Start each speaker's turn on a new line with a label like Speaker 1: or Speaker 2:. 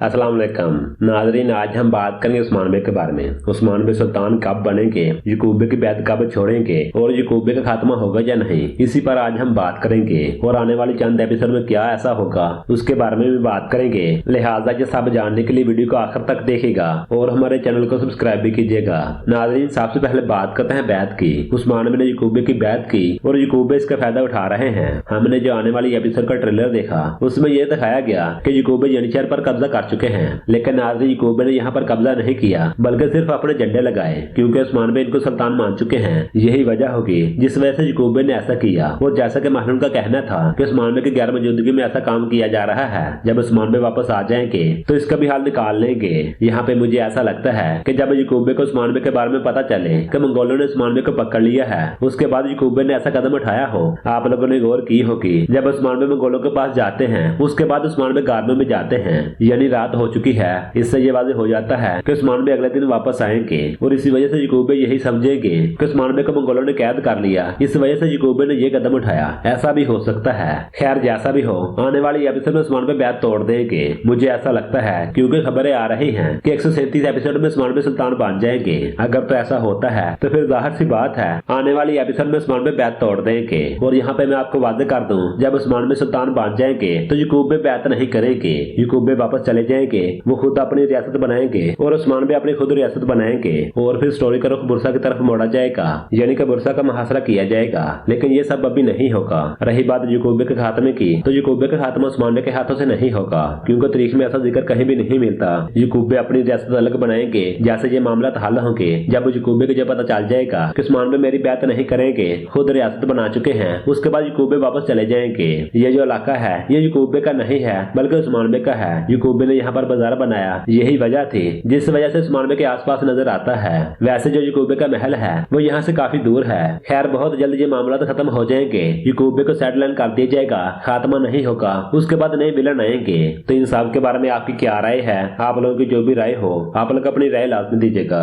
Speaker 1: अस्सलाम वालेकुम नाज़रीन, आज हम बात करेंगे उस्मान बे के बारे में। उस्मान बे सुल्तान कब बनेंगे, याकूब बे की बैत कब छोड़ेंगे और याकूब बे का खात्मा होगा या नहीं, इसी पर आज हम बात करेंगे। और आने वाली चंद एपिसोड में क्या ऐसा होगा उसके बारे में भी बात करेंगे। लिहाजा ये सब जानने के लिए वीडियो को आखिर तक देखेगा और हमारे चैनल को सब्सक्राइब भी कीजिएगा। नाज़रीन, सबसे पहले बात करते हैं बैत की। उस्मान बे ने याकूब बे की बैत की और याकूब बे इसका फायदा उठा रहे हैं। हमने जो आने वाली एपिसोड का ट्रेलर देखा उसमें यह दिखाया गया कि याकूब बे यनीशहर पर कब्जा कर चुके हैं, लेकिन नाज़रीन याकूब बे ने यहाँ पर कब्जा नहीं किया बल्कि सिर्फ अपने झंडे लगाए, क्योंकि उस्मान बे इनको सुल्तान मान चुके हैं। यही वजह होगी जिस वजह से याकूब बे ने ऐसा किया। और जैसा कि महलून का कहना था कि उस्मान बे की गैर मौजूदगी में ऐसा काम किया जा रहा है, जब उस्मान बे वापस आ जाएंगे तो इसका भी हाल निकाल लेंगे। यहाँ पे मुझे ऐसा लगता है कि जब याकूब बे को उस्मान बे के बारे में पता चले कि मंगोलों ने उस्मान बे को पकड़ लिया है, उसके बाद याकूब बे ने ऐसा कदम उठाया हो। आप लोगों ने गौर की होगी, जब उस्मान बे मंगोलों के पास जाते हैं उसके बाद उस्मान बे गार्डन में जाते हैं, यानी रात हो चुकी है। इससे ये वाज़ेह हो जाता है कि उस्मान बे अगले दिन वापस आएंगे और इसी वजह से याकूब बे यही समझेंगे कि उस्मान बे को मंगोलों ने कैद कर लिया। इस वजह से याकूब बे ने ये कदम उठाया। ऐसा भी हो सकता है। खैर, जैसा भी हो, आने वाली एपिसोड में उस्मान बे बैत तोड़ देंगे, मुझे ऐसा लगता है, क्योंकि खबरें आ रही हैं कि 137 एपिसोड में उस्मान बे सुल्तान बन जाएंगे। अगर तो ऐसा होता है तो फिर जाहिर सी बात है आने वाली एपिसोड में उस्मान बे बैत तोड़ देंगे। और यहाँ पे मैं आपको वादे कर दूं, जब उस्मान बे सुल्तान बन जाएंगे तो याकूब बे बैत नहीं करेंगे। याकूब बे वापस चले जाएंगे, वो खुद अपनी रियासत बनाएंगे और उस्मान बे अपनी खुद रियासत बनाएंगे और फिर स्टोरी का रुख बुरसा की तरफ मोड़ा जाएगा, यानी कि बुरसा का मुहासरा किया जाएगा। लेकिन ये सब अभी नहीं होगा। रही बात याकूब बे के खात्मे की, तो याकूब बे का खात्मा उस्मान बे के हाथों से नहीं होगा, क्योंकि तारीख में ऐसा जिक्र कहीं भी नहीं मिलता। याकूब बे अपनी रियासत अलग बनाएंगे। जैसे ये मामला हल होंगे, जब याकूब बे को जब पता चल जाएगा कि उस्मान बे मेरी बैत नहीं करेंगे, खुद रियासत बना चुके हैं, उसके बाद याकूब बे वापस चले जाएंगे। ये जो इलाका है ये याकूब बे का नहीं है बल्कि उस्मान बे का है। याकूब बे ने यहाँ पर बाजार बनाया, यही वजह थी जिस वजह से उस्मान बे के आसपास नजर आता है। वैसे जो याकूब बे का महल है वो यहाँ से काफी दूर है। खैर, बहुत जल्द ये मामला तो खत्म हो जाएंगे। याकूब बे को सेटल कर दिया जाएगा, खात्मा नहीं होगा, उसके बाद नए विलन आएंगे। तो इन सब के बारे में आपकी क्या राय है? आप लोगों की जो भी राय हो, आप लोग अपनी राय लाजमी दीजिएगा।